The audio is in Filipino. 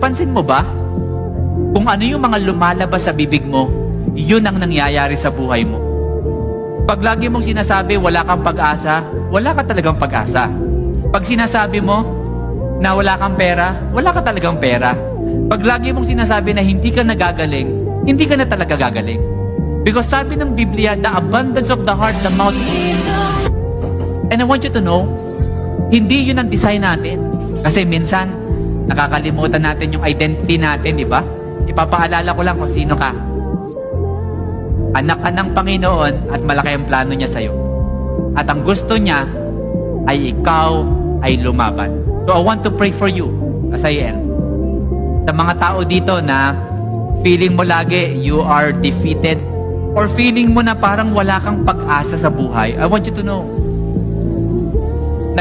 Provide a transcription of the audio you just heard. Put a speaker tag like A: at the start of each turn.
A: Napansin mo ba? Kung ano yung mga lumalabas sa bibig mo, yun ang nangyayari sa buhay mo. Pag lagi mong sinasabi wala kang pag-asa, wala ka talagang pag-asa. Pag sinasabi mo na wala kang pera, wala ka talagang pera. Pag lagi mong sinasabi na hindi ka nagagaling, hindi ka na talaga gagaling. Because sabi ng Biblia, the abundance of the heart, the mouth. And I want you to know, hindi yun ang design natin. Kasi minsan, nakakalimutan natin yung identity natin, di ba? Ipapaalala ko lang kung sino ka. Anak ka ng Panginoon at malaki ang plano niya sa'yo. At ang gusto niya ay ikaw ay lumaban. So I want to pray for you as I end. Sa mga tao dito na feeling mo lagi you are defeated or feeling mo na parang wala kang pag-asa sa buhay, I want you to know,